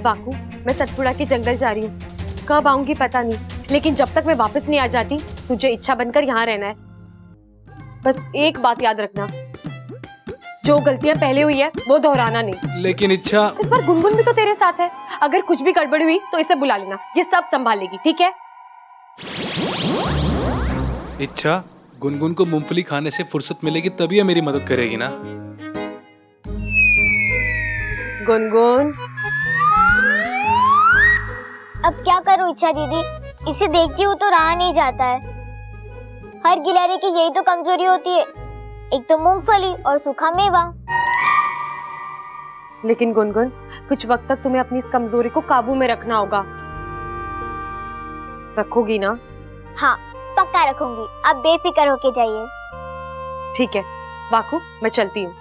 Baku, मैं सतपुड़ा के जंगल जा रही हूँ, कब आऊंगी पता नहीं, लेकिन जब तक मैं वापस नहीं आ जाती तुझे इच्छा बनकर यहाँ रहना है। बस एक बात याद रखना, जो गलतियां पहले हुई है वो दोहराना नहीं। लेकिन इच्छा, इस बार गुनगुन भी तो तेरे साथ है, अगर कुछ भी गड़बड़ हुई तो इसे बुला लेना, ये सब संभालेगी, ठीक है? इच्छा गुनगुन को मूंगफली खाने से फुर्सत मिलेगी तभी ये मेरी मदद करेगी ना। गुनगुन, अब क्या करूं इच्छा दीदी, इसे देखती हूँ तो रहा नहीं जाता है। हर गिलहरी की यही तो कमजोरी होती है, एक तो मूंगफली और सूखा मेवा। लेकिन गुनगुन, कुछ वक्त तक तुम्हें अपनी इस कमजोरी को काबू में रखना होगा, रखोगी ना? हाँ पक्का रखूंगी, आप बेफिक्र होके जाइए। ठीक है बाकू, मैं चलती हूँ।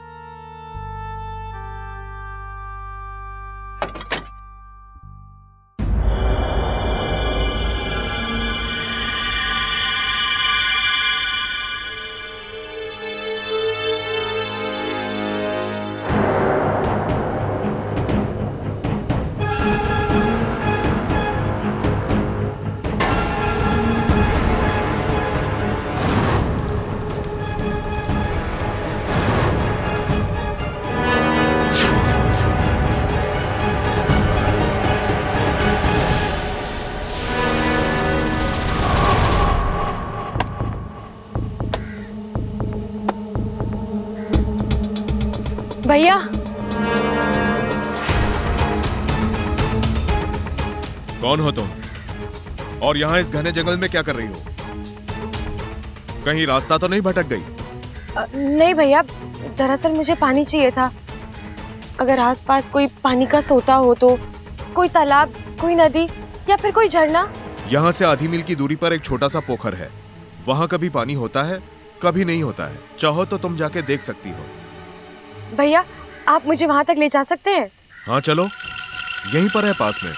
भैया, कौन हो तुम और यहाँ इस घने जंगल में क्या कर रही हो? कहीं रास्ता तो नहीं भटक गई? नहीं भैया, दरअसल मुझे पानी चाहिए था। अगर आसपास कोई पानी का सोता हो तो, कोई तालाब, कोई नदी या फिर कोई झरना। यहाँ से आधी मील की दूरी पर एक छोटा सा पोखर है, वहाँ कभी पानी होता है कभी नहीं होता है, चाहो तो तुम जाके देख सकती हो। भैया, आप मुझे वहां तक ले जा सकते हैं? हाँ चलो, यहीं पर है पास में।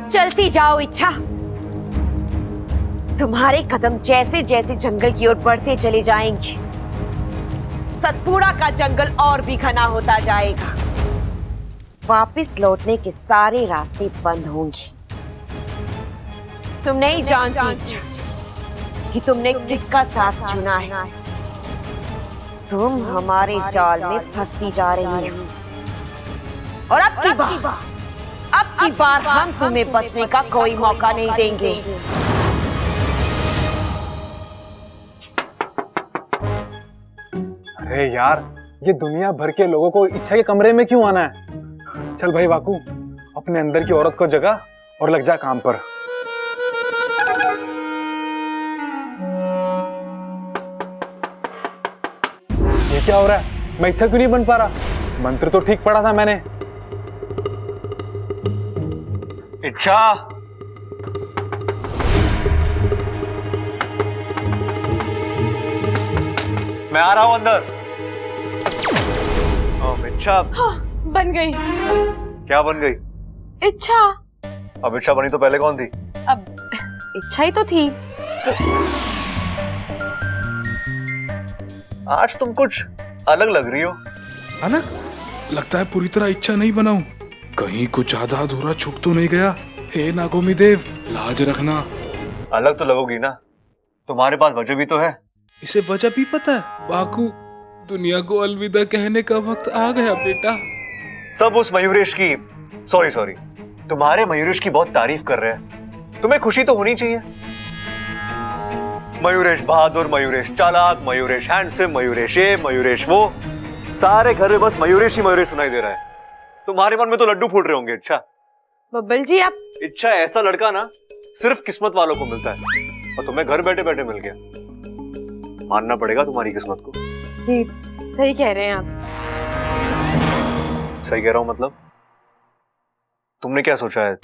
चलती जाओ इच्छा, तुम्हारे कदम जैसे जैसे जंगल की ओर बढ़ते चले जाएंगे, सतपुड़ा का जंगल और भी घना होता जाएगा। वापस लौटने के सारे रास्ते बंद होंगे। तुम नहीं जानती कि तुमने किसका साथ चुना है। तुम हमारे जाल में फंसती जा रही हो और अब की बार हम तुम्हें बचने का कोई मौका नहीं देंगे। अरे यार, ये दुनिया भर के लोगों को इच्छा के कमरे में क्यों आना है? चल भाई बाकू, अपने अंदर की औरत को जगा और लग जा काम पर। ये क्या हो रहा है? मैं इच्छा क्यों नहीं बन पा रहा? मंत्र तो ठीक पढ़ा था मैंने। इच्छा, मैं आ रहा हूं अंदर। इच्छा, हाँ, बन गई। क्या बन गई? इच्छा। अब इच्छा बनी तो पहले कौन थी? अब इच्छा ही तो थी। आज तुम कुछ अलग लग रही हो। अलग? लगता है पूरी तरह इच्छा नहीं बनाऊं, कहीं कुछ आधा अधूरा छूट तो नहीं गया। हे नागोमी देव, लाज रखना। अलग तो लगोगी ना, तुम्हारे पास वजह भी तो है। इसे वजह भी पता है? बाकू, दुनिया को अलविदा कहने का वक्त आ गया बेटा। सब उस मयूरेश की, सॉरी, तुम्हारे मयूरेश की बहुत तारीफ कर रहे हैं। तुम्हें खुशी तो होनी चाहिए। मयूरेश बहादुर, मयूरेश चालाक, मयूरेश हैंडसम, मयूरेश ये, मयूरेश वो, सारे घर में बस मयूरेश ही मयूरेश सुनाई दे रहा है। तुम्हारे मन में तो लड्डू फूट रहे होंगे। इच्छा, बब्बल जी, आप इच्छा ऐसा लड़का ना सिर्फ किस्मत वालों को मिलता है और तुम्हें घर बैठे बैठे मिल गया। मानना पड़ेगा तुम्हारी किस्मत को। जी सही कह रहे हैं आप। सही कह रहा हूं मतलब? तुमने क्या सोचा है?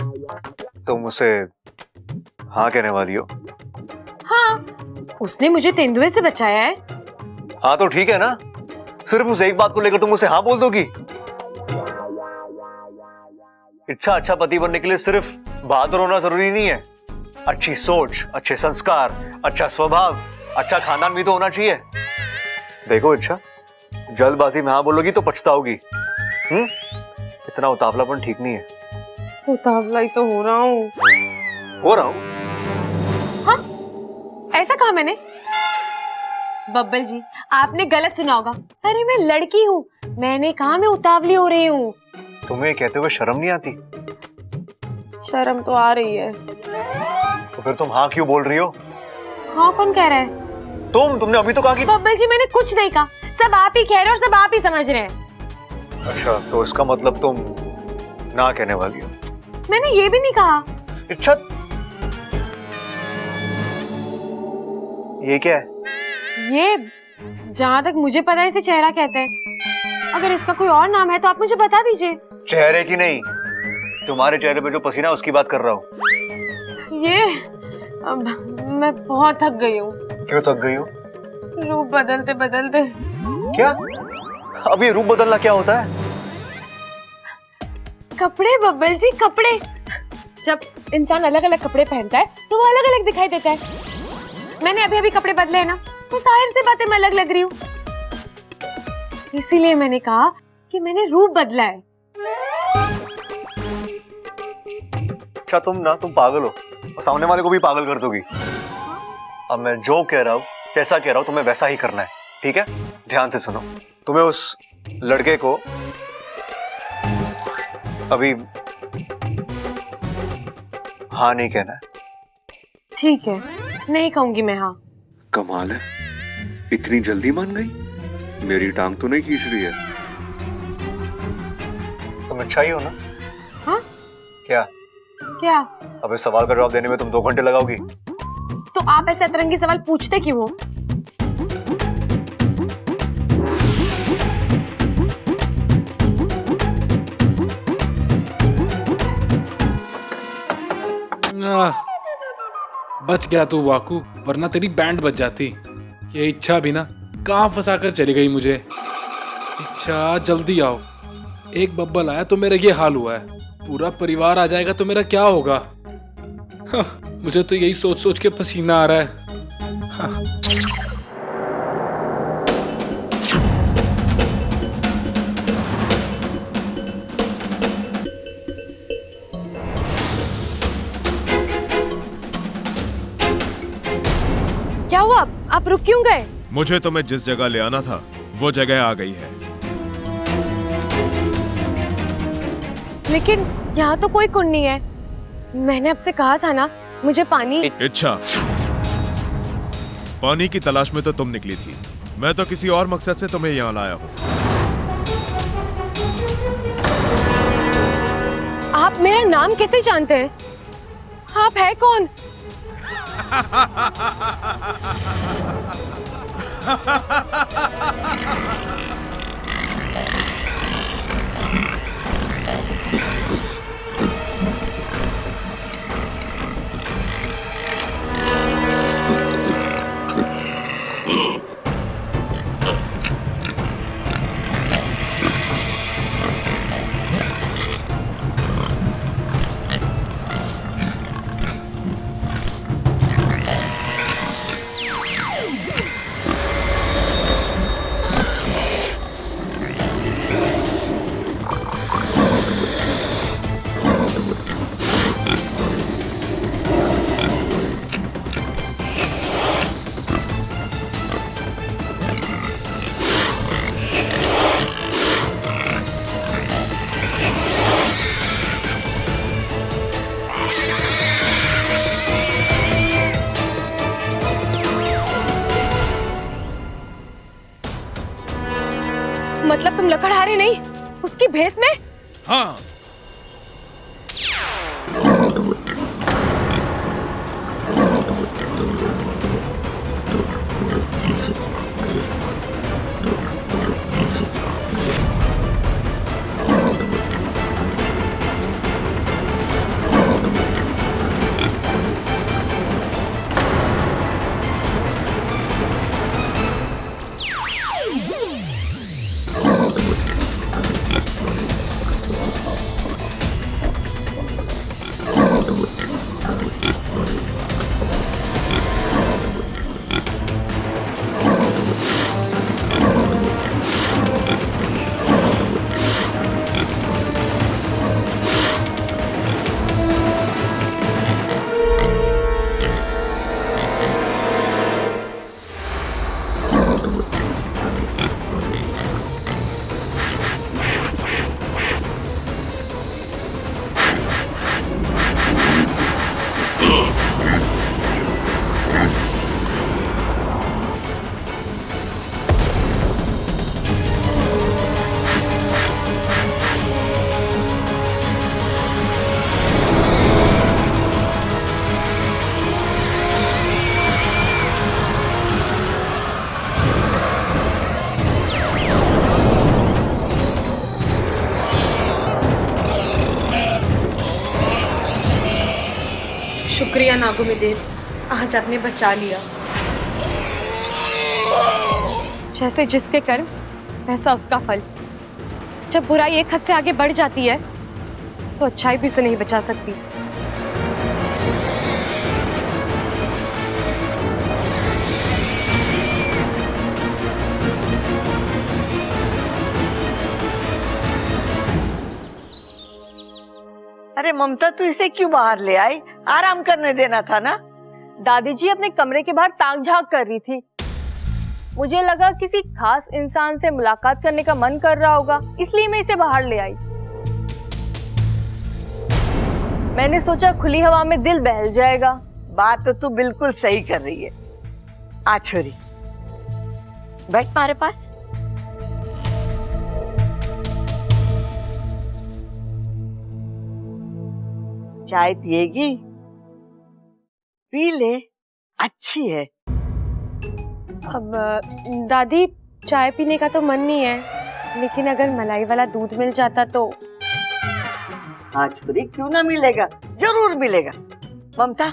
तुम उसे हाँ कहने वाली हो? हाँ, उसने मुझे तेंदुए से बचाया है। हाँ तो ठीक है ना, सिर्फ उस एक बात को लेकर तुम उसे हाँ बोल दोगी? इच्छा, अच्छा पति बनने के लिए सिर्फ बहादुर होना जरूरी नहीं है। अच्छी सोच, अच्छे संस्कार, अच्छा स्वभाव, अच्छा खानदान भी तो होना चाहिए। देखो इच्छा, जल्दबाजी में हाँ बोलोगी तो पछताओगी। इतना उतावलापन ठीक नहीं है। उतावला ही तो हो रहा हूँ। हो रहा हूँ? ऐसा कहा मैंने? बब्बल जी, आपने गलत सुना होगा। अरे मैं लड़की हूँ, मैंने कहा मैं उतावली हो रही हूँ। तुम्हें कहते हुए शर्म नहीं आती? शर्म तो आ रही है। तो फिर तुम हाँ क्यों बोल रही हो? हाँ कौन कह रहा है? तुमने अभी तो कहा कि बब्बल जी मैंने कुछ नहीं कहा, सब आप ही कह रहे हो और सब आप ही समझ रहे हैं। अच्छा, तो इसका मतलब तुम ना कहने वाली हो? मैंने ये भी नहीं कहा। अच्छा, ये क्या है? ये जहाँ तक मुझे पता है इसे चेहरा कहते हैं। अगर इसका कोई और नाम है तो आप मुझे बता दीजिए। चेहरे की नहीं, तुम्हारे चेहरे पे जो पसीना है उसकी बात कर रहा हूँ। ये मैं बहुत थक गई हूँ। क्यों थक गई हो? रूप बदलते बदलते। क्या? अब ये रूप बदलना क्या होता है? कपड़े बब्बल जी, कपड़े। जब इंसान अलग अलग कपड़े पहनता है तो वो अलग अलग दिखाई देता है। मैंने अभी अभी कपड़े बदले हैं ना, तो जाहिर सी बात है मैं अलग लग रही हूँ। इसीलिए मैंने कहा कि मैंने रूप बदला है। क्या तुम पागल हो और सामने वाले को भी पागल कर दोगी। अब मैं जो कह रहा हूँ, कैसा कह रहा हूँ, तुम्हें वैसा ही करना है, ठीक है? ध्यान से सुनो। तुम्हें उस लड़के को अभी हाँ नहीं कहना है। ठीक है, नहीं कहूंगी मैं हाँ। कमाल है, इतनी जल्दी मान गई। मेरी टांग तो नहीं खींच रही है। तुम अच्छा ही हो ना? हाँ? क्या? क्या? अब इस सवाल का जवाब देने में तुम 2 घंटे लगाओगी? तो आप ऐसे अतरंगी सवाल पूछते क्यों हो? बच गया तू वाकू, वरना तेरी बैंड बच जाती। ये इच्छा भी ना कहाँ फंसा कर चली गई मुझे। इच्छा जल्दी आओ, एक बब्बल आया तो मेरा ये हाल हुआ है, पूरा परिवार आ जाएगा तो मेरा क्या होगा। हाँ, मुझे तो यही सोच सोच के पसीना आ रहा है। हाँ। क्या हुआ? आप रुक क्यों गए? मुझे तुम्हें जिस जगह ले आना था वो जगह आ गई है। लेकिन यहाँ तो कोई कुंड नहीं है। मैंने आपसे कहा था ना, मुझे पानी। इच्छा, पानी की तलाश में तो तुम निकली थी, मैं तो किसी और मकसद से तुम्हें यहाँ लाया हूँ। आप मेरा नाम कैसे जानते हैं? आप है कौन? मतलब तुम लकड़हारे नहीं, उसकी भेस में? हाँ, शुक्रिया नागुमिदेव, आज आपने बचा लिया। जैसे जिसके कर्म वैसा उसका फल। जब बुराई एक हद से आगे बढ़ जाती है तो अच्छाई भी उसे नहीं बचा सकती। अरे ममता, तू इसे क्यों बाहर ले आई? आराम करने देना था ना। दादी जी अपने कमरे के बाहर ताक झांक कर रही थी। मुझे लगा किसी खास इंसान से मुलाकात करने का मन कर रहा होगा, इसलिए मैं इसे बाहर ले आई। मैंने सोचा खुली हवा में दिल बहल जाएगा। बात तो तू बिल्कुल सही कर रही है। आ छोरी, बैठ हमारे पास। चाय पिएगी? पी ले, अच्छी है। अब दादी, चाय पीने का तो मन नहीं है, लेकिन अगर मलाई वाला दूध मिल जाता तो। हाँ छोरी, क्यों ना मिलेगा, जरूर मिलेगा। ममता,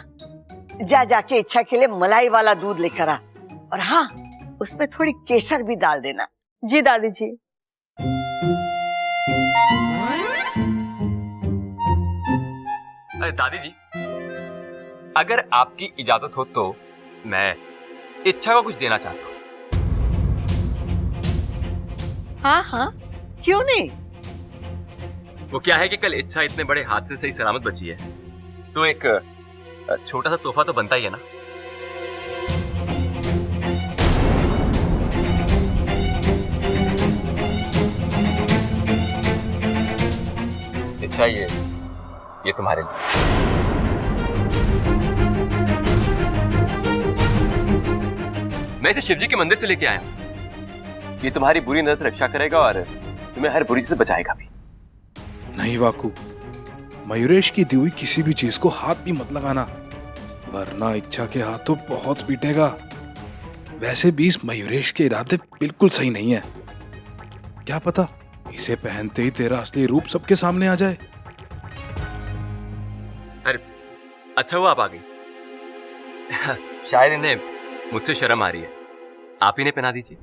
जा जाके इच्छा के लिए मलाई वाला दूध लेकर आ, और हाँ, उसमें थोड़ी केसर भी डाल देना। जी दादी जी। अरे दादी जी, अगर आपकी इजाजत हो तो मैं इच्छा को कुछ देना चाहता हूँ। हाँ हाँ, क्यों नहीं। वो क्या है कि कल इच्छा इतने बड़े हादसे से ही सलामत बची है, तो एक छोटा सा तोहफा तो बनता ही है ना। इच्छा, ये तुम्हारे लिए। मैं इसे शिवजी के मंदिर से लेके आया हूं। ये तुम्हारी बुरी नजर से रक्षा करेगा और तुम्हें हर बुरी चीज से बचाएगा भी। नहीं वाकू, मयूरेश की दी हुई किसी भी चीज को हाथ भी मत लगाना, वरना इच्छा के हाथ तो बहुत पीटेगा। वैसे भी इस मयूरेश के इरादे बिल्कुल सही नहीं है। क्या पता इसे पहनते ही तेरा असली रूप सबके सामने आ जाए। अरे अच्छा हुआ आप आ गई। शायद इन्हें मुझसे शर्म आ रही है, आप ही ने पहना दीजिए।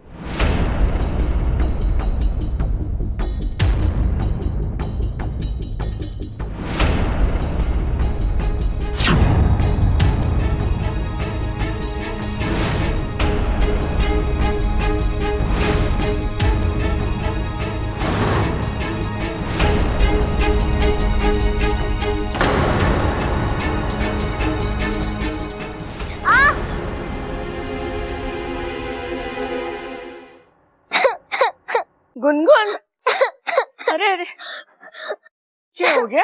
गुनगुन, अरे अरे, क्या हो गया?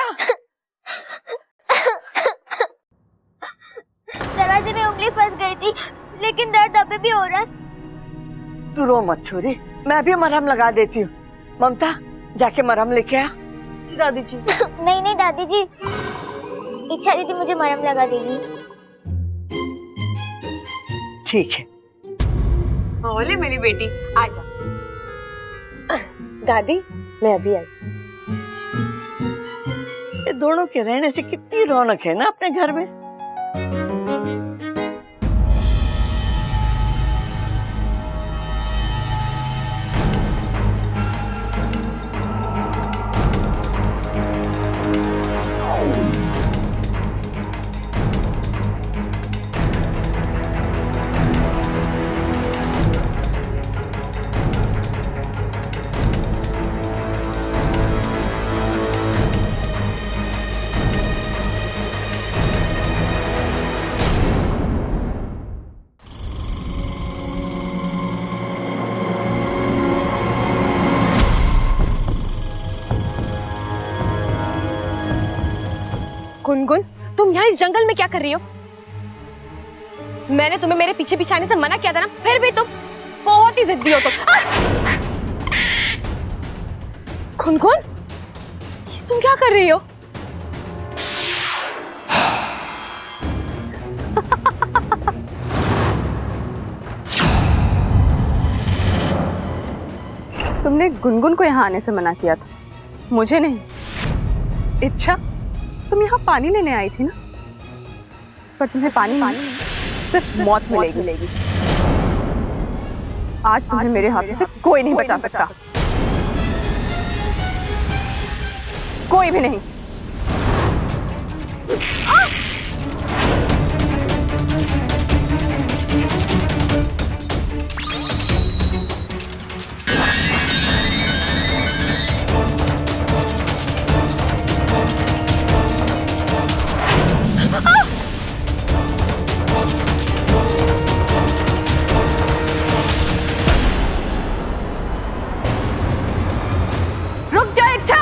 दरवाजे में उंगली फंस गई थी, लेकिन दर्द अभी भी हो रहा है। तू रो मत छोरी, मैं भी मरहम लगा देती हूँ। ममता, जाके मरहम लेके आ। दादी जी। नहीं नहीं दादी जी, इच्छा दीदी मुझे मरहम लगा देगी। ठीक है। बोले मेरी बेटी, आजा। दादी, मैं अभी आई। ये दोनों के रहने से कितनी रौनक है ना अपने घर में। गुनगुन, तुम यहाँ इस जंगल में क्या कर रही हो? मैंने तुम्हें मेरे पीछे पीछे आने से मना किया था ना, फिर भी तुम बहुत ही जिद्दी हो तुम। गुनगुन, ये तुम क्या कर रही हो? तुमने गुनगुन को यहाँ आने से मना किया था, मुझे नहीं। इच्छा, तुम यहाँ पानी लेने आई थी ना? पर तुम्हें पानी सिर्फ मौत मिलेगी। आज तुम्हें मेरे हाथों से कोई नहीं बचा सकता, कोई भी नहीं। रुक जा इच्छा।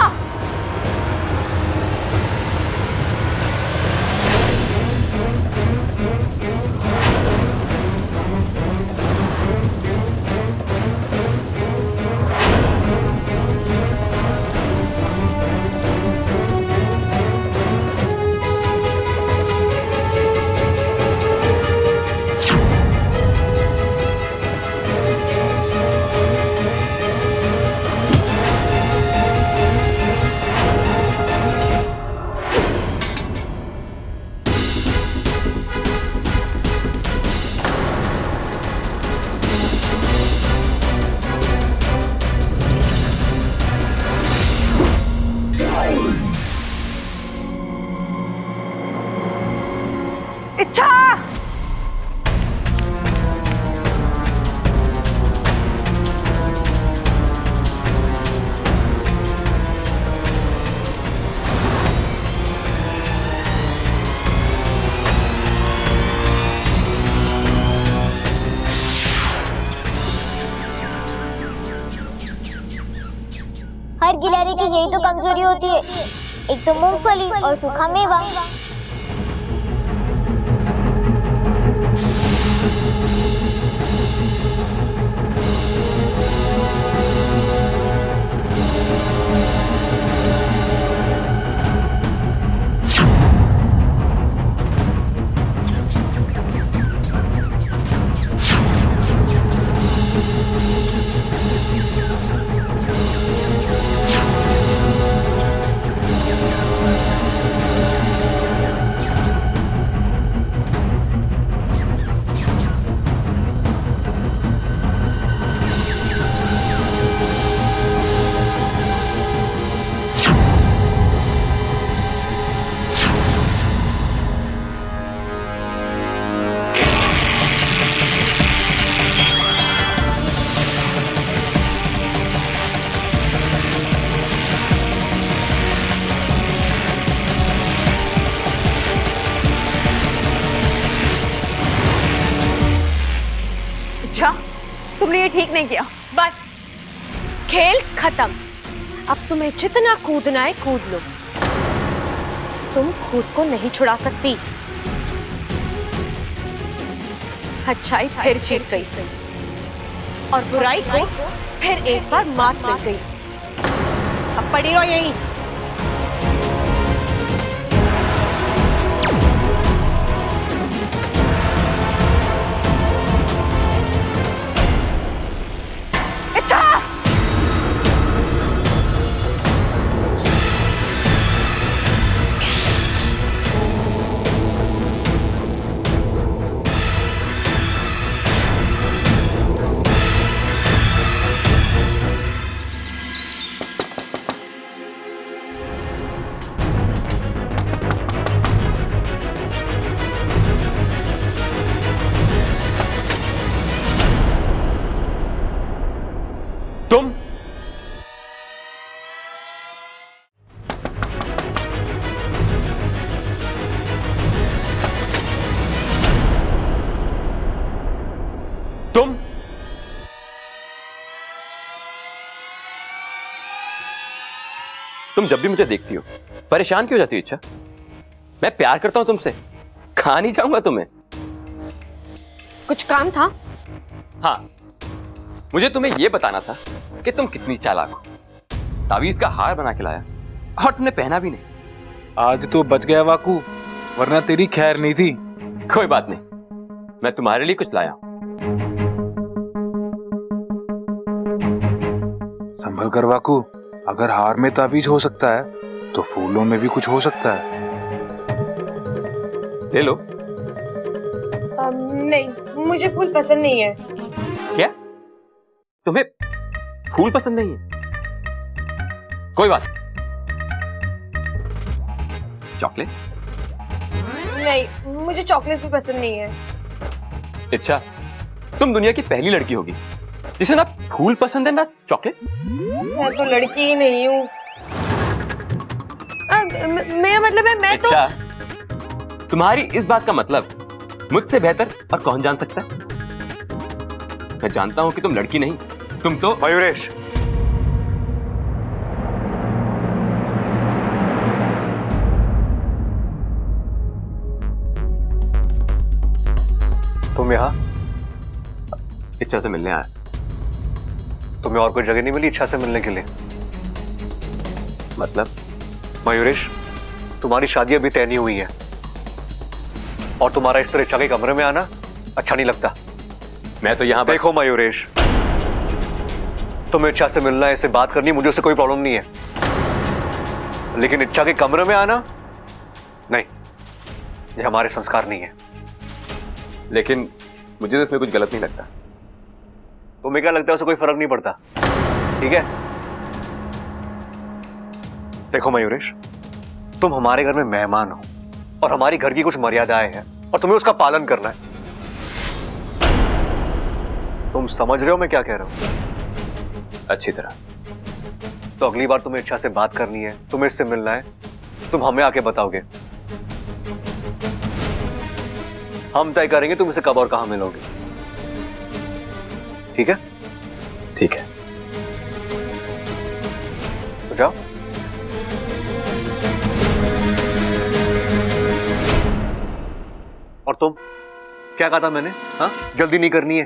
इच्छा हर गिलहरी की यही तो कमजोरी होती है, एक तो मूंगफली और सूखा मेवा। इच्छा, तुमने ये ठीक नहीं किया। बस खेल खत्म। अब तुम्हें जितना कूदना है कूद लो, तुम खुद को नहीं छुड़ा सकती। अच्छाई फिर जीत गई और बुराई को फिर एक बार मात मिल गई। अब पड़ी रहो यहीं। तुम तुम जब भी मुझे देखती हो परेशान क्यों हो जाती हो इच्छा? मैं प्यार करता हूं तुमसे, खा नहीं जाऊंगा तुम्हें। कुछ काम था? हाँ, मुझे तुम्हें यह बताना था कि तुम कितनी चालाक हो। तावीज का हार बना के लाया और तुमने पहना भी नहीं। आज तो बच गया वाकू, वरना तेरी खैर नहीं थी। कोई बात नहीं, मैं तुम्हारे लिए कुछ लाया हूं। संभल कर वाकू, अगर हार में ताबीज हो सकता है तो फूलों में भी कुछ हो सकता है। ले लो, नहीं, मुझे फूल पसंद नहीं है। क्या तुम्हें फूल पसंद नहीं है? कोई बात, चॉकलेट? नहीं, मुझे चॉकलेट भी पसंद नहीं है। अच्छा, तुम दुनिया की पहली लड़की होगी जिसे ना फूल पसंद है ना चॉकलेट। मैं तो लड़की ही नहीं हूँ। मेरा मतलब है मैं तो। अच्छा, तुम्हारी इस बात का मतलब मुझसे बेहतर और कौन जान सकता है? मैं जानता हूं कि तुम लड़की नहीं, तुम तो मयूरेश, तुम यहाँ इच्छा से मिलने आया। तुम्हें और कोई जगह नहीं मिली इच्छा से मिलने के लिए? मतलब? मयूरेश, तुम्हारी शादी अभी तय नहीं हुई है और तुम्हारा इस तरह इच्छा के कमरे में आना अच्छा नहीं लगता। मैं तो यहाँ देखो मयूरेश, तुम्हें इच्छा से मिलना है, इससे बात करनी, मुझे उससे कोई प्रॉब्लम नहीं है, लेकिन इच्छा के कमरे में आना नहीं, ये हमारे संस्कार नहीं है। लेकिन मुझे तो इसमें कुछ गलत नहीं लगता। तुम्हें क्या लगता है? उससे कोई फर्क नहीं पड़ता, ठीक है? देखो मयूरेश, तुम हमारे घर में मेहमान हो और हमारी घर की कुछ मर्यादाएं हैं और तुम्हें उसका पालन करना है। तुम समझ रहे हो मैं क्या कह रहा हूं? अच्छी तरह। तो अगली बार तुम्हें इच्छा से बात करनी है, तुम्हें इससे मिलना है, तुम हमें आके बताओगे, हम तय करेंगे तुम इसे कब और कहां मिलोगे, ठीक है? ठीक है। तो जाओ। और तुम क्या कहा था मैंने? हाँ, जल्दी नहीं करनी है।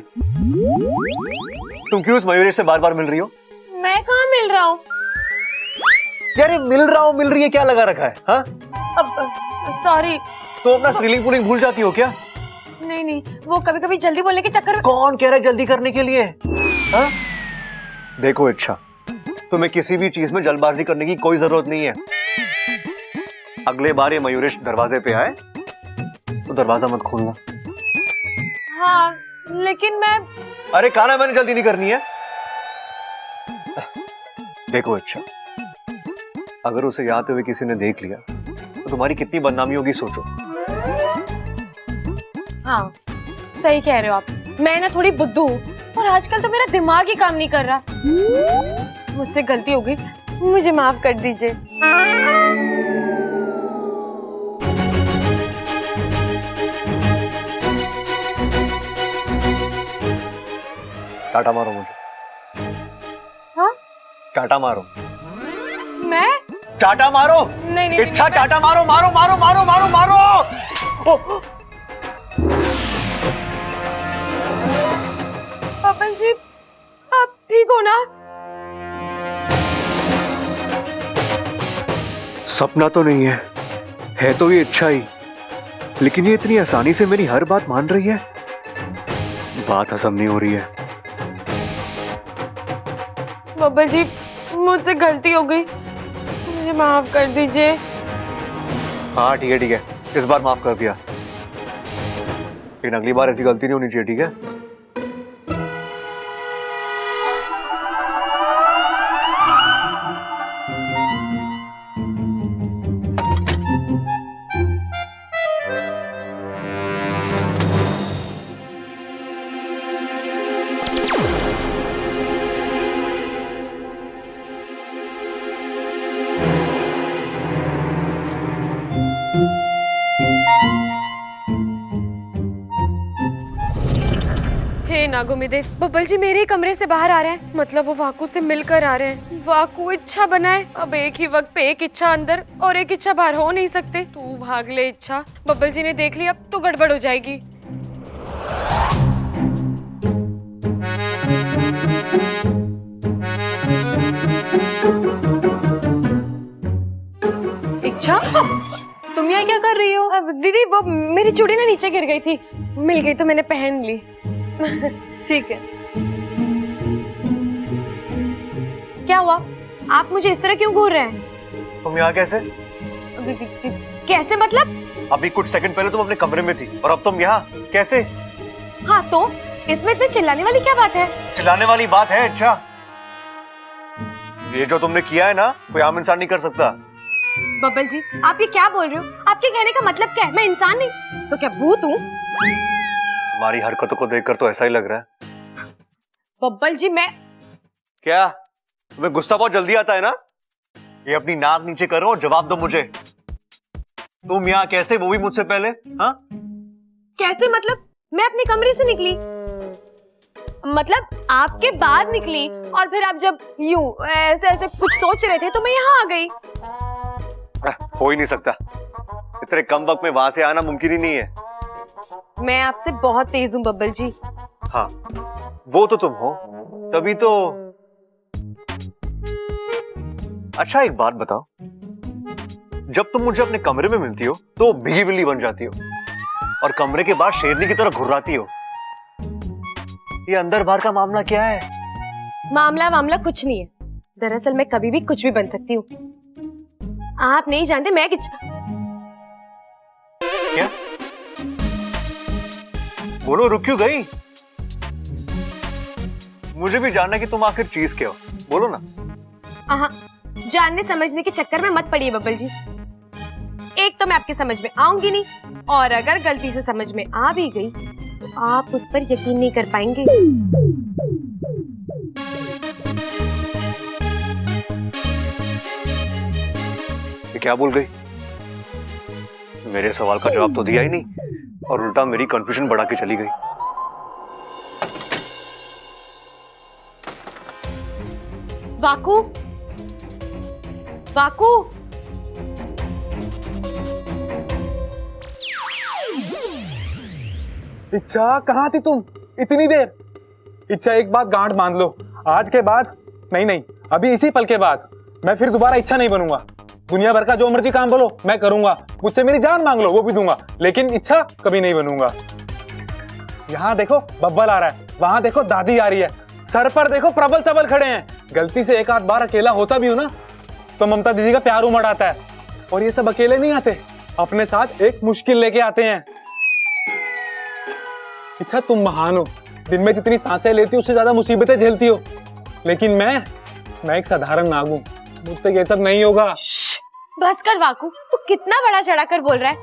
तुम क्यों उस मयूरेश से बार बार मिल रही हो? मैं कहाँ मिल रहा हूँ? यार मिल रहा हूँ मिल रही है क्या लगा रखा है? हाँ, सॉरी। तो अपना स्त्रीलिंग पुलिंग भूल जाती हो क्या? नहीं नहीं, वो कभी कभी जल्दी बोलने के चक्कर में। कौन कह रहा है जल्दी करने के लिए? हाँ? देखो इच्छा, तुम्हें किसी भी चीज में जल्दबाजी करने की कोई जरूरत नहीं है। अगले बार ये मयूरेश दरवाजे पे आए तो दरवाजा मत खोलना। हाँ, लेकिन मैं। अरे कहा मैंने जल्दी नहीं करनी है। देखो अच्छा, अगर उसे आते हुए किसी ने देख लिया तो तुम्हारी कितनी बदनामी होगी सोचो। हाँ, सही कह रहे हो आप। मैं ना थोड़ी बुद्धू हूँ और आजकल तो मेरा दिमाग ही काम नहीं कर रहा। मुझसे गलती हो गई, मुझे माफ कर दीजिए। टाटा मारो मुझे। हाँ? टाटा मारो। मैं? टाटा मारो। नहीं नहीं, इच्छा टाटा मारो, मारो मारो मारो मारो मारो। पापन जी, आप ठीक हो ना? सपना तो नहीं है तो ये इच्छा ही, लेकिन ये इतनी आसानी से मेरी हर बात मान रही है, बात हजम नहीं हो रही है। बब्बल जी, मुझसे गलती हो गई, मुझे माफ कर दीजिए। हाँ ठीक है, इस बार माफ कर दिया, लेकिन अगली बार ऐसी गलती नहीं होनी चाहिए, ठीक है? हे नागोमिदेव, बब्बल जी मेरे ही कमरे से बाहर आ रहे हैं, मतलब वो वाकू से मिलकर आ रहे हैं। वाकू इच्छा बनाए, अब एक ही वक्त पे एक इच्छा अंदर और एक इच्छा बाहर हो नहीं सकते। तू भाग ले इच्छा, बब्बल जी ने देख लिया अब तो गड़बड़ हो जाएगी। इच्छा, तुम यहाँ क्या कर रही हो? अब दीदी वो मेरी चूड़ी ना नीचे गिर गई थी, मिल गई तो मैंने पहन ली। ठीक है। क्या हुआ? आप मुझे इस तरह क्यों घूर रहे हैं? तुम यहाँ कैसे? दीदी कैसे मतलब? अभी कुछ सेकंड पहले तुम अपने कमरे में थी और अब तुम यहाँ कैसे? हाँ तो इसमें इतने चिल्लाने वाली क्या बात है? चिल्लाने वाली बात है? अच्छा, ये जो तुमने किया है ना, कोई आम इंसान नहीं कर सकता। बब्बल जी, आप ये क्या बोल रहे हो? आपके कहने का मतलब क्या है? मैं इंसान नहीं तो क्या भूत हूँ? तुम्हारी हरकतों को देखकर तो ऐसा ही लग रहा है। बब्बल जी, मैं क्या तुम्हें गुस्सा बहुत जल्दी आता है ना? ये अपनी नाक नीचे करो और जवाब दो मुझे। तुम यहाँ कैसे, वो भी मुझसे पहले? हाँ कैसे मतलब? मैं अपने कमरे से निकली, मतलब आपके बाद निकली, और फिर आप जब यूं ऐसे ऐसे कुछ सोच रहे थे तो मैं यहाँ आ गई। हो ही नहीं सकता, इतने कम वक्त में वहां से आना मुमकिन ही नहीं है। मैं आपसे बहुत तेज हूँ बब्बल जी। हाँ वो तो तुम हो, तभी तो। अच्छा एक बात बताओ, जब तुम मुझे अपने कमरे में मिलती हो तो भीगी बिल्ली बन जाती हो और कमरे के बाहर शेरनी की तरह घुर्राती हो। ये अंदर बाहर का मामला क्या है? मामला कुछ नहीं है। दरअसल मैं कभी भी कुछ भी बन सकती हूँ। आप नहीं जानते मैं क्या? बोलो, रुक क्यों गई? मुझे भी जानना है कि तुम आखिर चीज क्या हो, बोलो ना। जानने समझने के चक्कर में मत पड़िए बब्बल जी। एक तो मैं आपकी समझ में आऊंगी नहीं, और अगर गलती से समझ में आ भी गई तो आप उस पर यकीन नहीं कर पाएंगे। ये क्या बोल गई? मेरे सवाल का जवाब तो दिया ही नहीं और उल्टा मेरी कंफ्यूजन बढ़ा के चली गई। वाकू, वाकू, इच्छा कहाँ थी तुम इतनी देर? इच्छा एक बात गांठ बांध लो, आज के बाद नहीं, अभी इसी पल के बाद मैं फिर दोबारा इच्छा नहीं बनूंगा। दुनिया भर का जो मर्जी काम बोलो मैं करूंगा, मुझसे मेरी जान मांग लो वो भी दूंगा, लेकिन इच्छा कभी नहीं बनूंगा। यहाँ देखो बब्बल आ रहा है, वहां देखो दादी आ रही है, सर पर देखो प्रबल सबल खड़े हैं। गलती से एक आध बार अकेला होता भी हूं ना तो ममता दीदी का प्यार उमड़ आता है। और ये सब अकेले नहीं आते, अपने साथ एक मुश्किल लेके आते हैं। इच्छा तुम महान हो, दिन में जितनी सांसें लेती हो उससे ज्यादा मुसीबतें झेलती हो, लेकिन मैं एक साधारण नाग हूं, मुझसे ये सब नहीं होगा। बस कर वाकू, तू कितना बड़ा चढ़ा कर बोल रहा है।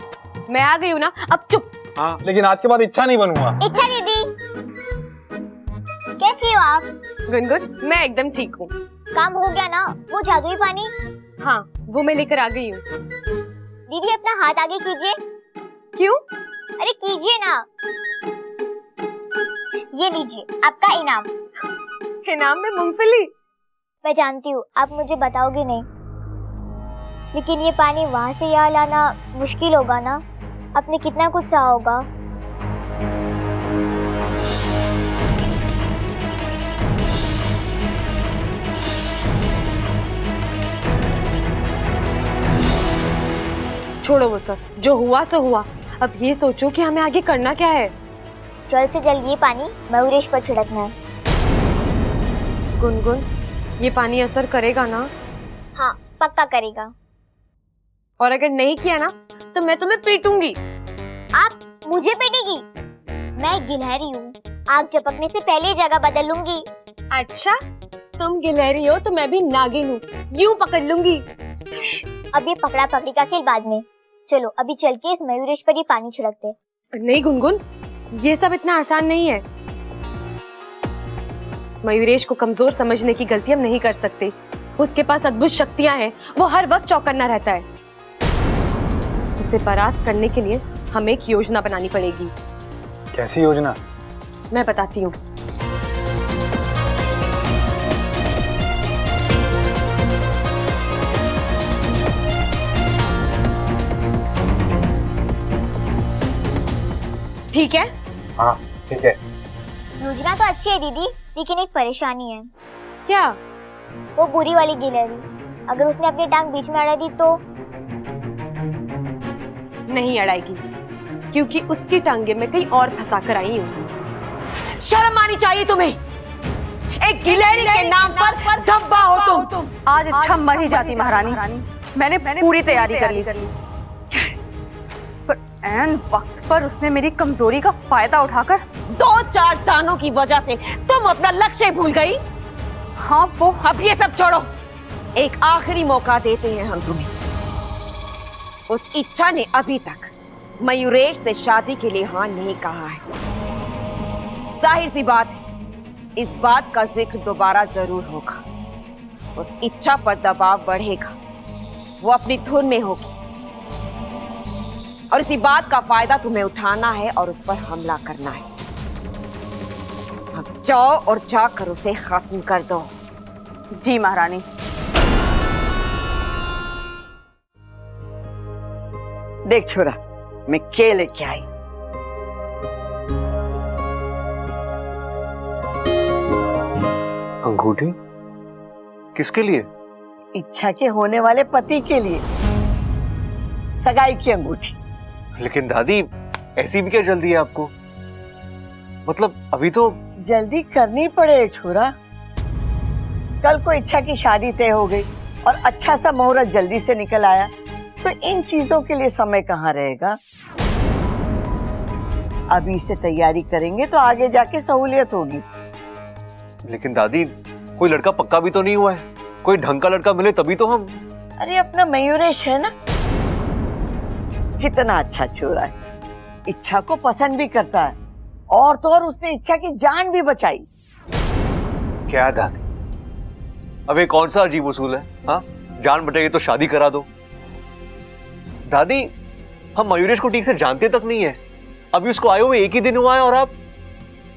मैं आ गई हूँ ना, अब चुप। हाँ लेकिन आज के बाद इच्छा नहीं बनूंगा। इच्छा दीदी, कैसी हो आप? गुनगुन, मैं एकदम ठीक हूँ। काम हो गया ना वो जादुई पानी? हाँ वो मैं लेकर आ गई हूँ। दीदी अपना हाथ आगे कीजिए। क्यों? अरे कीजिए ना। ये लीजिए आपका इनाम। इनाम में मूंगफली? मैं जानती हूँ आप मुझे बताओगे नहीं, लेकिन ये पानी वहां से यहाँ लाना मुश्किल होगा ना। आपने कितना कुछ सहा होगा। छोड़ो वो सब, जो हुआ सो हुआ। अब ये सोचो कि हमें आगे करना क्या है। जल्द से जल्द ये पानी मयूरेश पर छिड़कना है। गुनगुन, ये पानी असर करेगा ना? हाँ पक्का करेगा। और अगर नहीं किया ना तो मैं तुम्हें पीटूंगी। आप मुझे पीटेगी? मैं गिलहरी हूँ, आग झपकने से पहले जगह बदल लूंगी। अच्छा, तुम गिलहरी हो तो मैं भी नागिन हूँ, यूं पकड़ लूंगी। अब ये पकड़ा पकड़ी का खेल बाद में, चलो अभी चल के इस मयूरेश पर ही पानी छिड़कते। नहीं गुनगुन, ये सब इतना आसान नहीं है। मयूरेश को कमजोर समझने की गलती हम नहीं कर सकते। उसके पास अद्भुत शक्तियां हैं, वो हर वक्त चौकन्ना रहता है। उसे परास्त करने के लिए हमें एक योजना बनानी पड़ेगी। कैसी योजना? मैं बताती हूँ। ठीक है? हाँ ठीक है। योजना तो अच्छी है दीदी, लेकिन एक परेशानी है। क्या? वो बुरी वाली गिलहरी, अगर उसने अपनी टांग बीच में अड़ा दी तो? नहीं अड़ाएगी, क्योंकि उसकी टांगे मैं कहीं और फंसा कर आई हूँ। शर्म आनी चाहिए तुम्हें, एक गिलहरी के नाम पर धब्बा हो तुम। आज इच्छा मर ही जाती महारानी, मैंने पूरी तैयारी कर ली। ऐन वक्त पर उसने मेरी कमजोरी का फायदा उठाकर 2-4 दानों की वजह से तुम अपना लक्ष्य भूल गई। हाँ वो अब ये सब छोड़ो, एक आखिरी मौका देते हैं हम तुम्हें। उस इच्छा ने अभी तक मयूरेश से शादी के लिए हाँ नहीं कहा है। जाहिर सी बात है, इस बात का जिक्र दोबारा जरूर होगा। उस इच्छा पर दबाव बढ़ेगा, वो अपनी धुन में होगी और इसी बात का फायदा तुम्हें उठाना है और उस पर हमला करना है। अब जाओ और जाकर उसे खत्म कर दो। जी महारानी। देख छोरा, मैं के लेके आई। अंगूठी किसके लिए? इच्छा के होने वाले पति के लिए, सगाई की अंगूठी। लेकिन दादी, ऐसी भी क्या जल्दी है आपको? मतलब अभी तो जल्दी करनी पड़े छोरा। कल को इच्छा की शादी तय हो गई और अच्छा सा मुहूर्त जल्दी से निकल आया, तो इन चीजों के लिए समय कहाँ रहेगा। अभी से तैयारी करेंगे तो आगे जाके सहूलियत होगी। लेकिन दादी, कोई लड़का पक्का भी तो नहीं हुआ है। कोई ढंग का लड़का मिले तभी तो हम। अरे अपना मयूरेश है ना, कितना अच्छा छोरा है, इच्छा को पसंद भी करता है और तो और उसने इच्छा की जान भी बचाई। क्या दादी, अब ये कौन सा अजीब उसूल है? हाँ, जान बचेगी तो शादी करा दो। दादी, हम मयूरेश को ठीक से जानते तक नहीं है। अभी उसको आए हुए 1 ही दिन हुआ है और आप।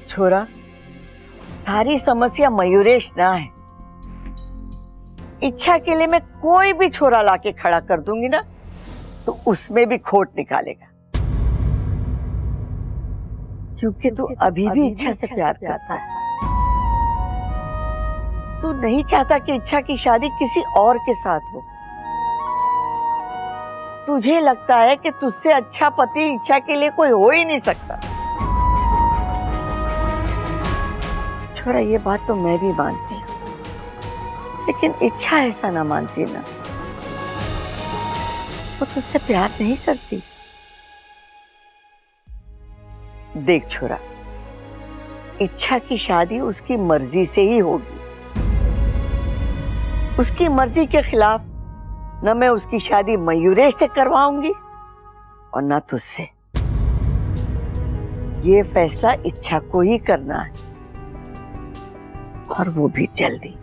छोरा, सारी समस्या मयूरेश ना है। इच्छा के लिए मैं कोई भी छोरा लाके खड़ा कर दूंगी ना, तो उसमें भी खोट निकालेगा, क्योंकि तू अभी भी इच्छा से प्यार करता है। तू नहीं चाहता कि इच्छा की शादी किसी और के साथ हो। तुझे लगता है कि तुझसे अच्छा पति इच्छा के लिए कोई हो ही नहीं सकता। छोरा, ये बात तो मैं भी मानती हूँ, लेकिन इच्छा ऐसा ना मानती ना। वो तुझसे प्यार नहीं करती। देख छोरा, इच्छा की शादी उसकी मर्जी से ही होगी। उसकी मर्जी के खिलाफ न मैं उसकी शादी मयूरेश से करवाऊंगी और न तुझसे। ये फैसला इच्छा को ही करना है, और वो भी जल्दी।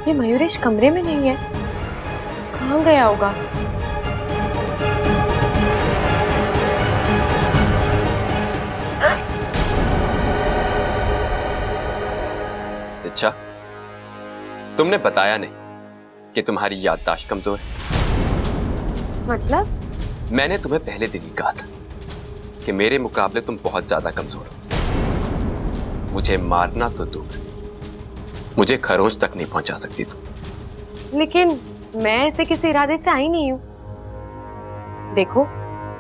ये मयूरेश कमरे में नहीं है, कहाँ गया होगा? अच्छा, तुमने बताया नहीं कि तुम्हारी याददाश्त कमजोर है। मतलब? मैंने तुम्हें पहले दिन ही कहा था कि मेरे मुकाबले तुम बहुत ज्यादा कमजोर हो। मुझे मारना तो दूर, मुझे खरोंच तक नहीं पहुंचा सकती तुम। लेकिन मैं ऐसे किसी इरादे से आई नहीं हूँ। देखो,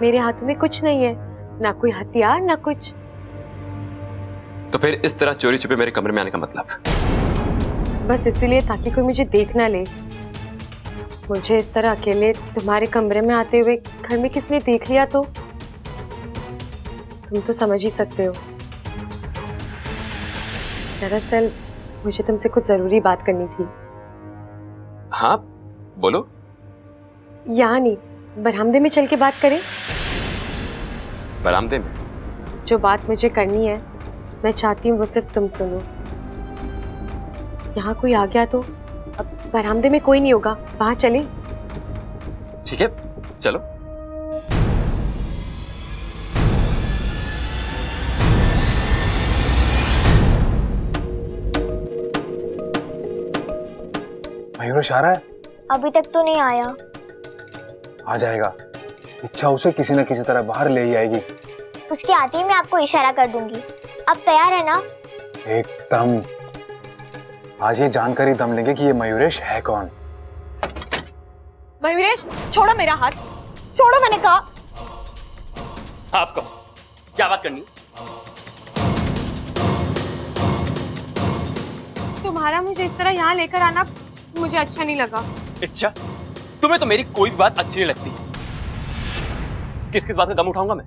मेरे हाथों में कुछ नहीं है, ना कोई हथियार ना कुछ। तो फिर इस तरह चोरी छुपे मेरे कमरे में आने का मतलब? बस इसीलिए ताकि कोई मुझे देख ना ले। मुझे इस तरह अकेले तुम्हारे कमरे में आते हुए घर में किसने देख लिया तो तुम तो समझ ही सकते हो। दरअसल मुझे तुमसे कुछ जरूरी बात करनी थी। हाँ बोलो। यहाँ नहीं, बरामदे में चल के बात करें। बरामदे में? जो बात मुझे करनी है, मैं चाहती हूँ वो सिर्फ तुम सुनो। यहाँ कोई आ गया तो? अब बरामदे में कोई नहीं होगा, वहां चले। ठीक है, चलो। मयूरेश आ रहा है? अभी तक तो नहीं आया। आ जाएगा। इच्छा उसे किसी न किसी तरह बाहर ले ही आएगी। उसके आते ही मैं आपको इशारा कर दूंगी। अब तैयार है ना? एकदम। आज ये जानकर ही दम लेंगे कि ये मयूरेश है कौन। मयूरेश, छोड़ो मेरा हाथ, छोड़ो, मैंने कहा। आप कहो, क्या बात करनी? तुम्हारा मुझे इस तरह यहाँ लेकर आना मुझे अच्छा नहीं लगा। अच्छा, तुम्हें तो मेरी कोई भी बात अच्छी नहीं लगती। किस किस बात का गम उठाऊंगा मैं?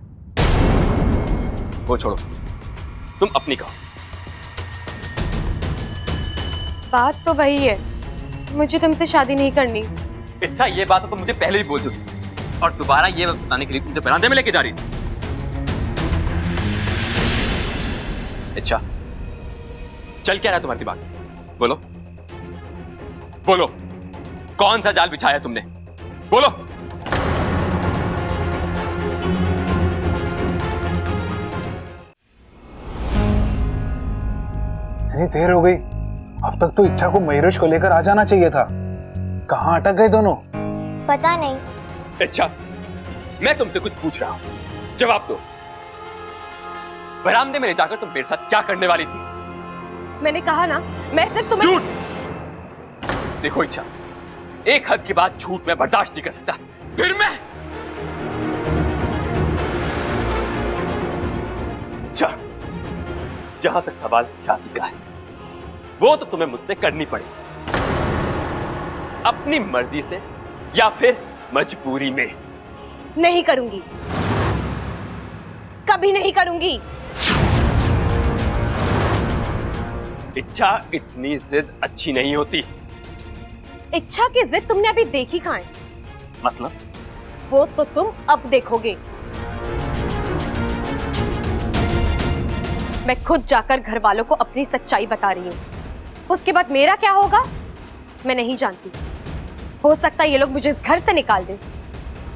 वो छोड़ो, तुम अपनी कहो। बात तो वही है, मुझे तुमसे शादी नहीं करनी। अच्छा, ये बात तो मुझे पहले भी बोल चुकी और दोबारा ये बताने के लिए मुझे बरामदे में लेके जा रही थी। अच्छा, चल क्या रहा है तुम्हारे दिमाग में? बोलो बोलो, कौन सा जाल बिछाया तुमने? बोलो। इतनी देर हो गई, अब तक तो इच्छा को मयूरेश को लेकर आ जाना चाहिए था। कहाँ अटक गए दोनों? पता नहीं। अच्छा, मैं तुमसे कुछ पूछ रहा हूं, जवाब दो। बरामदे में ले जाकर तुम मेरे साथ क्या करने वाली थी? मैंने कहा ना, मैं सिर्फ तुम्हें। झूठ! देखो इच्छा, एक हद के बाद झूठ मैं बर्दाश्त नहीं कर सकता। फिर मैं अच्छा, जहां तक सवाल शादी का है, वो तो तुम्हें मुझसे करनी पड़ेगी, अपनी मर्जी से या फिर मजबूरी में। नहीं करूंगी, कभी नहीं करूंगी। इच्छा, इतनी जिद अच्छी नहीं होती। इच्छा की जिद तुमने अभी देखी कहां है? मतलब? वो तो तुम अब देखोगे। मैं खुद जाकर घर वालों को अपनी सच्चाई बता रही हूँ। उसके बाद मेरा क्या होगा मैं नहीं जानती। हो सकता है ये लोग मुझे इस घर से निकाल दें।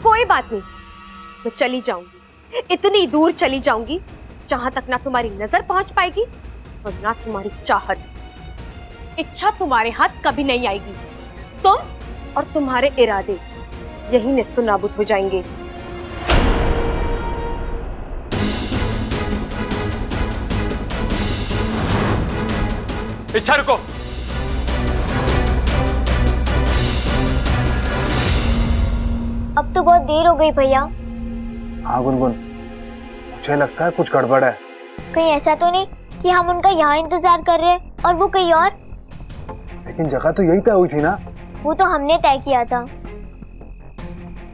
कोई बात नहीं, मैं चली जाऊंगी, इतनी दूर चली जाऊंगी जहां तक ना तुम्हारी नजर पहुंच पाएगी और ना तुम्हारी चाहत। इच्छा तुम्हारे हाथ कभी नहीं आएगी। तुम और तुम्हारे इरादे यही निस्तो नाबूद हो जाएंगे। इच्छा, रुको। अब तो बहुत देर हो गई भैया। हाँ गुनगुन, मुझे लगता है कुछ गड़बड़ है। कहीं ऐसा तो नहीं कि हम उनका यहाँ इंतजार कर रहे हैं और वो कहीं और? लेकिन जगह तो यही तय हुई थी ना। वो तो हमने तय किया था।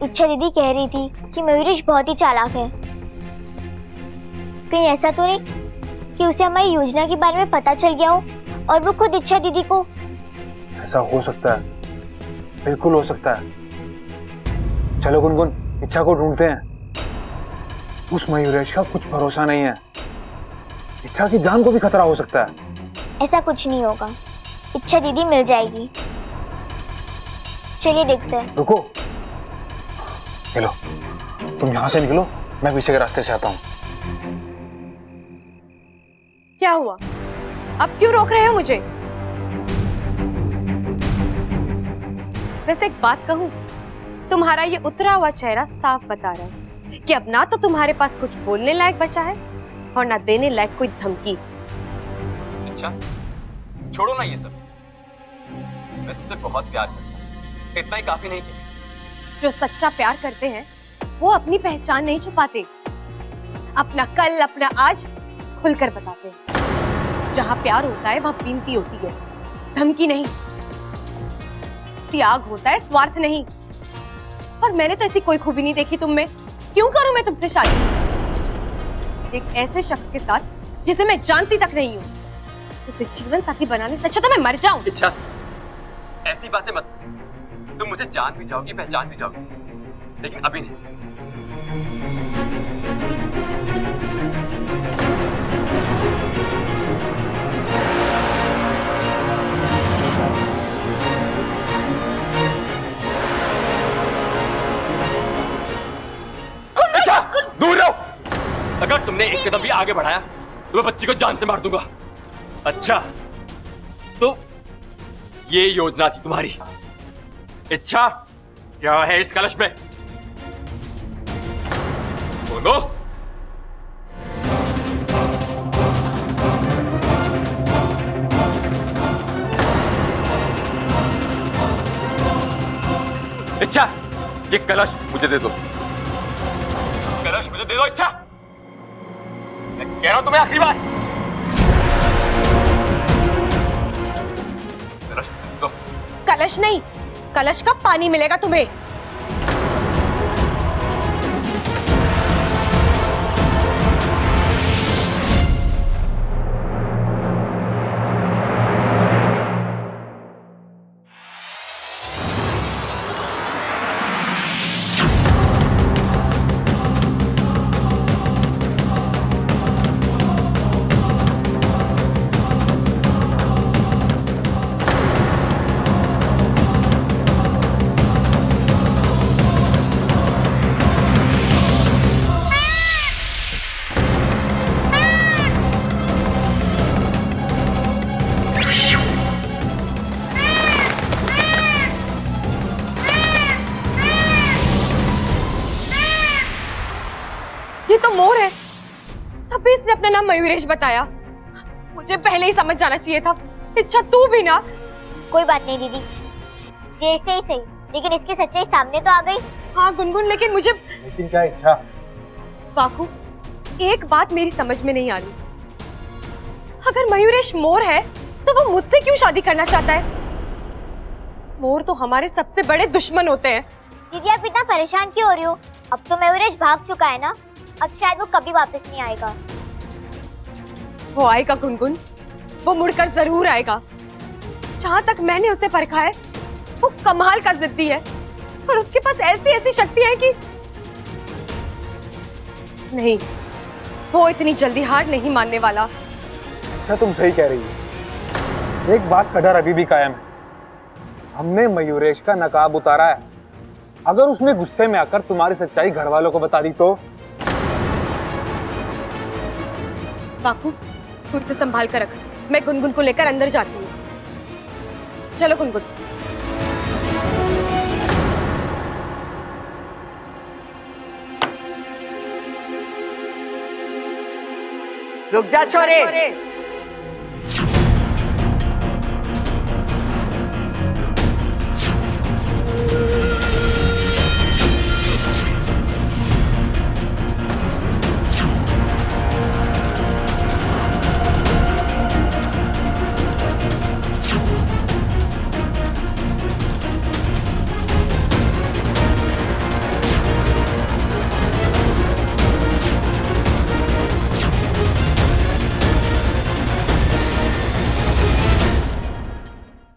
इच्छा दीदी कह रही थी कि मयूरेश बहुत ही चालाक है। कहीं ऐसा तो नहीं कि उसे हमारी योजना के बारे में पता चल गया हो और वो खुद इच्छा दीदी को? ऐसा हो सकता है, बिल्कुल हो सकता है। चलो गुनगुन, इच्छा को ढूंढते हैं। उस मयूरेश का कुछ भरोसा नहीं है, इच्छा की जान को भी खतरा हो सकता है। ऐसा कुछ नहीं होगा, इच्छा दीदी मिल जाएगी। चलिए देखते हैं। रुको, चलो तुम यहां से निकलो, मैं पीछे के रास्ते से आता हूं। क्या हुआ? अब क्यों रोक रहे हो मुझे? वैसे एक बात कहूं, तुम्हारा ये उतरा हुआ चेहरा साफ बता रहा है कि अब ना तो तुम्हारे पास कुछ बोलने लायक बचा है और ना देने लायक कोई धमकी। अच्छा, छोड़ो ना ये सब। मैं तुमसे बहुत प्यार करता हूं, इतना ही काफी नहीं क्या? जो सच्चा प्यार करते हैं वो अपनी पहचान नहीं छुपाते, अपना कल अपना आज खुलकर बताते हैं। जहां प्यार होता है वहां बीनती होती है, धमकी नहीं। त्याग होता है, स्वार्थ नहीं। और मैंने तो ऐसी कोई खूबी नहीं देखी तुम में। क्यों करूं मैं तुमसे शादी एक ऐसे शख्स के साथ जिसे मैं जानती तक नहीं हूं? उसे जीवन साथी बनाने से अच्छा तो मैं मर जाऊं। इच्छा, ऐसी बातें मत। तुम मुझे जान भी जाओगी, पहचान भी जाओगी, लेकिन अभी नहीं। इच्छा, दूर रहो। अगर तुमने एक कदम भी आगे बढ़ाया तो मैं बच्ची को जान से मार दूंगा। अच्छा, तो ये योजना थी तुम्हारी। इच्छा, क्या है इस कलश में? बोलो। ये कलश मुझे दे दो, कलश मुझे दे दो। इच्छा, मैं कह रहा हूं तुम्हें आखिरी बार, कलश मुझे दे दो। कलश नहीं, कलश का पानी मिलेगा तुम्हें। ये तो मोर है, तभी इसने अपना नाम मयूरेश बताया। मुझे पहले ही समझ जाना चाहिए था। इच्छा तू भी ना। कोई बात नहीं दीदी, देर से ही सही, लेकिन इसकी सच्चाई सामने तो आ गई। हाँ गुनगुन, लेकिन मुझे लेकिन क्या इच्छा? बाकू, एक बात मेरी समझ में नहीं आ रही। अगर मयूरेश मोर है तो वो मुझसे क्यों शादी करना चाहता है? मोर तो हमारे सबसे बड़े दुश्मन होते हैं। दीदी आप इतना परेशान क्यों हो रही हो? अब तो मयूरेश भाग चुका है ना, अब शायद वो कभी वापस नहीं आएगा। वो आएगा गुनगुन, वो मुड़कर जरूर आएगा। जहां तक मैंने उसे परखा है, वो कमाल का जिद्दी है और उसके पास ऐसी ऐसी शक्ति है कि नहीं, वो इतनी जल्दी हार नहीं मानने वाला। अच्छा तुम सही कह रही हो। एक बात का डर अभी भी कायम है। हमने मयूरेश का नकाब उतारा है, अगर उसने गुस्से में आकर तुम्हारी सच्चाई घर वालों को बता दी तो? बाकू, तू उसे संभाल कर रख, मैं गुनगुन को लेकर अंदर जाती हूँ। चलो गुनगुन। रुक जा छोरे,